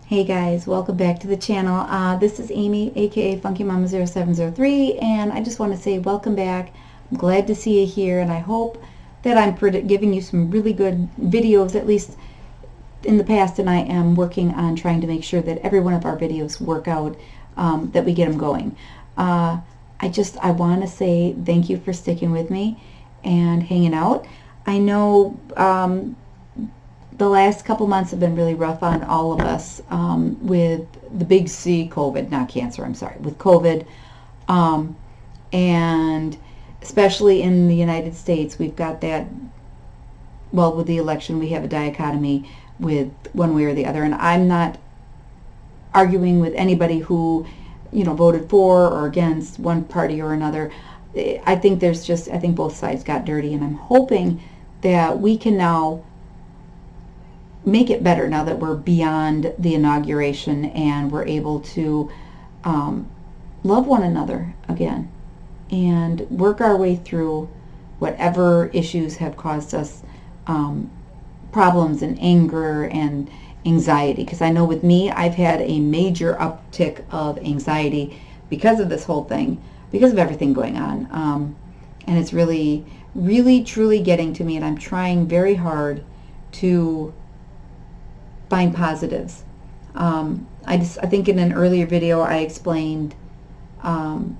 Hey guys, welcome back to the channel. This is Amy, aka FunkyMama0703, and I just want to say welcome back. I'm glad to see you here, and I hope that I'm giving you some really good videos, at least in the past, and I am working on trying to make sure that every one of our videos work out, that we get them going. I want to say thank you for sticking with me and hanging out. I know the last couple months have been really rough on all of us, with the big C, COVID, not cancer, I'm sorry, with COVID. And especially in the United States, we've got that, well, with the election, we have a dichotomy with one way or the other. And I'm not arguing with anybody who, voted for or against one party or another. I think I think both sides got dirty, and I'm hoping that we can now make it better now that we're beyond the inauguration and we're able to love one another again and work our way through whatever issues have caused us problems and anger and anxiety. Because I know with me, I've had a major uptick of anxiety because of this whole thing, because of everything going on. And it's really, really, truly getting to me, and I'm trying very hard to find positives. I think in an earlier video I explained how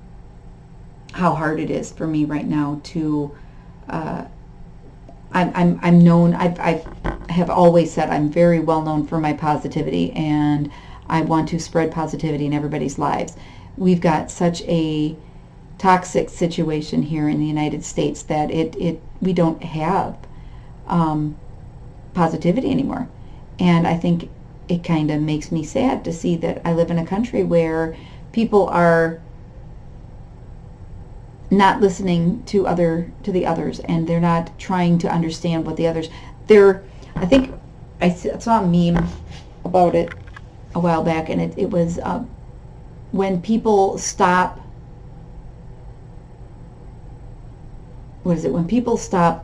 hard it is for me right now to I'm known, I have always said I'm very well known for my positivity, and I want to spread positivity in everybody's lives. We've got such a toxic situation here in the United States that we don't have positivity anymore. And I think it kind of makes me sad to see that I live in a country where people are not listening to the others, and they're not trying to understand what the others. I think I saw a meme about it a while back, and it was when people stop. What is it? When people stop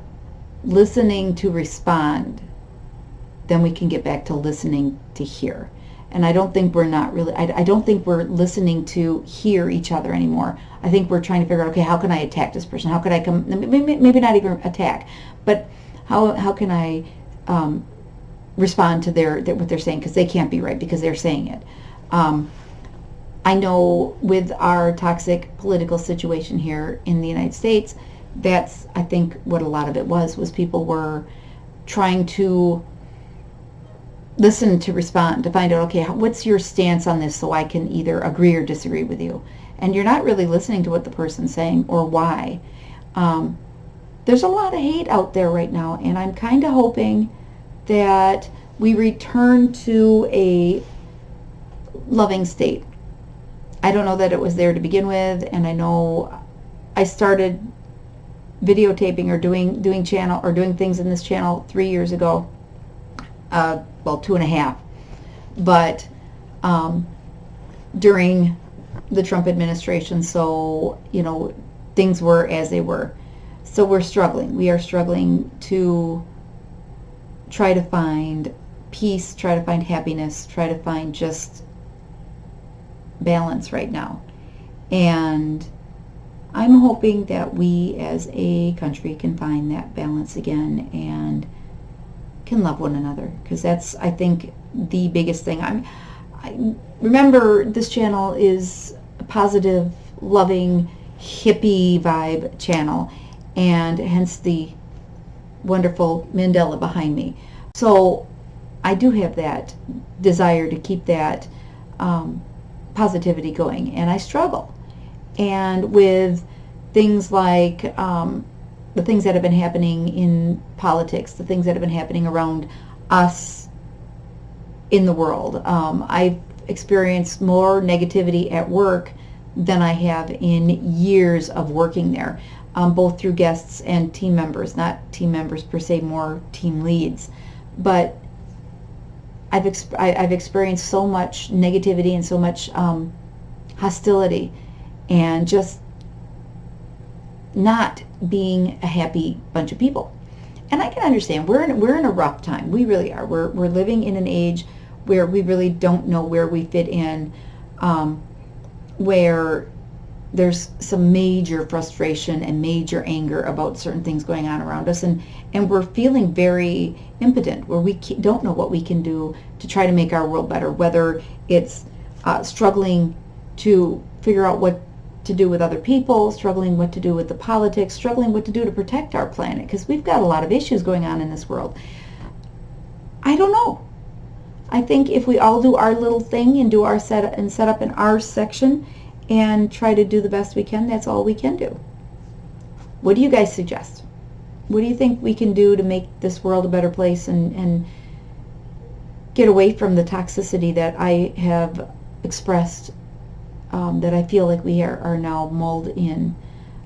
listening to respond, then we can get back to listening to hear. And I don't think we're I don't think we're listening to hear each other anymore. I think we're trying to figure out, okay, how can I attack this person? How could I maybe not even attack, but how can I respond to what they're saying, because they can't be right because they're saying it. I know with our toxic political situation here in the United States, that's, I think, what a lot of it was people were trying to listen to respond, to find out, okay, what's your stance on this, so I can either agree or disagree with you. And you're not really listening to what the person's saying or why. There's a lot of hate out there right now, and I'm kind of hoping that we return to a loving state. I don't know that it was there to begin with, and I know I started videotaping or doing things in this channel 3 years ago. Well, 2.5, but during the Trump administration, so things were as they were. So we're struggling. We are struggling to try to find peace, try to find happiness, try to find just balance right now. And I'm hoping that we as a country can find that balance again and can love one another, because that's, I think, the biggest thing. I remember this channel is a positive, loving, hippie vibe channel, and hence the wonderful Mandela behind me. So I do have that desire to keep that positivity going, and I struggle. And with things like the things that have been happening in politics, the things that have been happening around us in the world. I've experienced more negativity at work than I have in years of working there, both through guests and team members, not team members per se, more team leads. But I've experienced so much negativity and so much hostility, and just not being a happy bunch of people. And I can understand, we're in a rough time. We really are. We're living in an age where we really don't know where we fit in, where there's some major frustration and major anger about certain things going on around us, and we're feeling very impotent, where we don't know what we can do to try to make our world better, whether it's struggling to figure out what to do with other people, struggling what to do with the politics, struggling what to do to protect our planet, because we've got a lot of issues going on in this world. I don't know. I think if we all do our little thing and do our set up in our section and try to do the best we can, that's all we can do. What do you guys suggest? What do you think we can do to make this world a better place and get away from the toxicity that I have expressed, that I feel like we are now mulled in?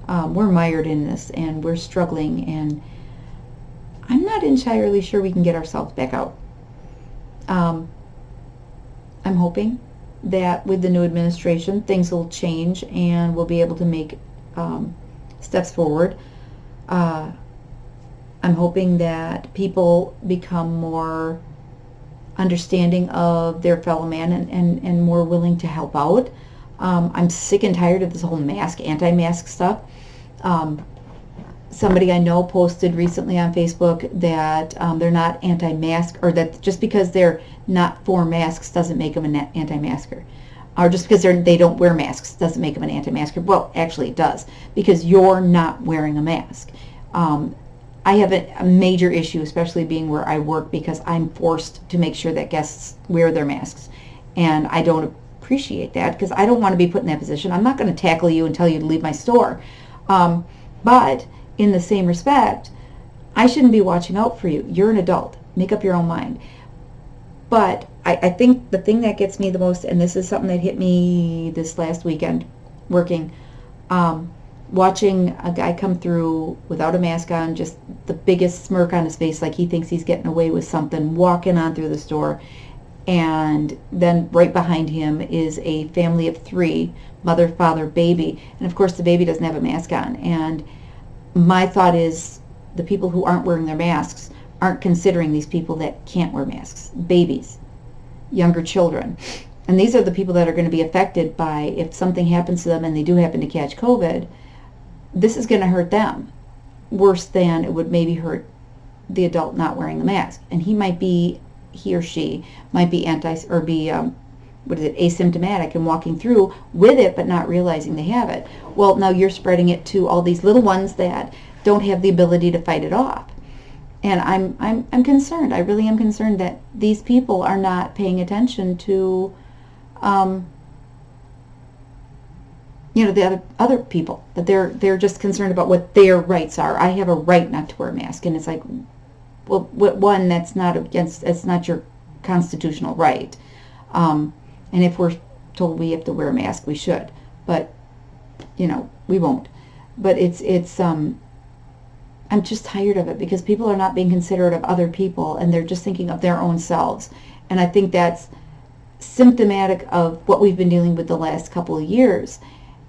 We're mired in this, and we're struggling, and I'm not entirely sure we can get ourselves back out. I'm hoping that with the new administration, things will change and we'll be able to make steps forward. I'm hoping that people become more understanding of their fellow man and more willing to help out. I'm sick and tired of this whole anti-mask stuff. Somebody I know posted recently on Facebook that they're not anti-mask, or that just because they're not for masks doesn't make them an anti-masker. Or just because they don't wear masks doesn't make them an anti-masker. Well, actually it does, because you're not wearing a mask. I have a major issue, especially being where I work, because I'm forced to make sure that guests wear their masks. And I don't appreciate that, because I don't want to be put in that position. I'm not going to tackle you and tell you to leave my store. But in the same respect, I shouldn't be watching out for you. You're an adult. Make up your own mind. But I think the thing that gets me the most, and this is something that hit me this last weekend working, watching a guy come through without a mask on, just the biggest smirk on his face, like he thinks he's getting away with something, walking on through the store. And then right behind him is a family of 3, mother, father, baby. And of course the baby doesn't have a mask on. And my thought is, the people who aren't wearing their masks aren't considering these people that can't wear masks. Babies, younger children. And these are the people that are going to be affected by, if something happens to them and they do happen to catch COVID, this is going to hurt them worse than it would maybe hurt the adult not wearing the mask. And he or she might be asymptomatic and walking through with it but not realizing they have it. Well, now you're spreading it to all these little ones that don't have the ability to fight it off. And I'm concerned. I really am concerned that these people are not paying attention to the other people, that they're just concerned about what their rights are. I have a right not to wear a mask, and it's like, well, one, it's not your constitutional right. And if we're told we have to wear a mask, we should. But, we won't. But I'm just tired of it, because people are not being considerate of other people, and they're just thinking of their own selves. And I think that's symptomatic of what we've been dealing with the last couple of years.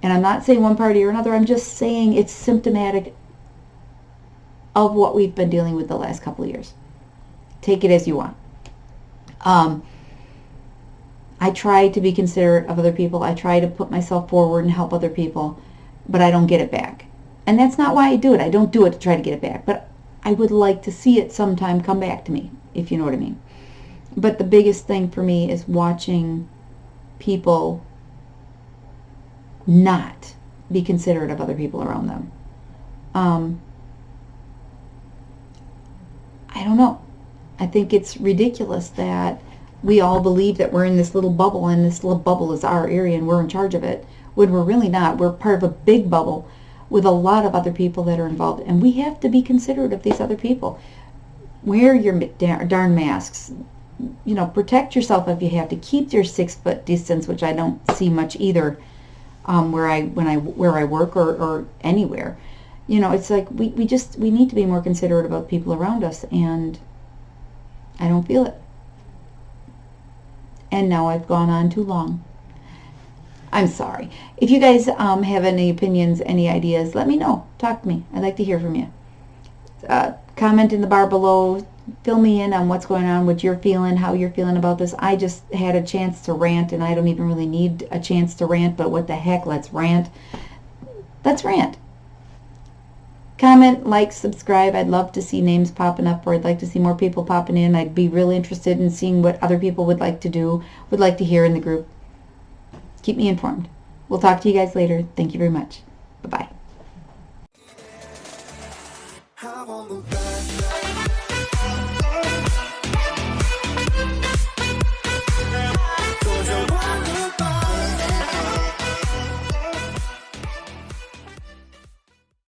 And I'm not saying one party or another. I'm just saying it's symptomatic of what we've been dealing with the last couple of years. Take it as you want. I try to be considerate of other people. I try to put myself forward and help other people, but I don't get it back. And that's not why I do it. I don't do it to try to get it back, but I would like to see it sometime come back to me, if you know what I mean. But the biggest thing for me is watching people not be considerate of other people around them. I don't know. I think it's ridiculous that we all believe that we're in this little bubble, and this little bubble is our area and we're in charge of it, when we're really not. We're part of a big bubble with a lot of other people that are involved, and we have to be considerate of these other people. Wear your darn masks. Protect yourself if you have to. Keep your 6-foot distance, which I don't see much either, where I work or anywhere. It's like we need to be more considerate about people around us, and I don't feel it. And now I've gone on too long. I'm sorry. If you guys have any opinions, any ideas, let me know. Talk to me. I'd like to hear from you. Comment in the bar below. fill me in on what's going on, what you're feeling, how you're feeling about this. I just had a chance to rant, and I don't even really need a chance to rant, but what the heck, let's rant. Let's rant. Comment, like, subscribe. I'd love to see names popping up, or I'd like to see more people popping in. I'd be really interested in seeing what other people would like to do, would like to hear in the group. Keep me informed. We'll talk to you guys later. Thank you very much. Bye-bye.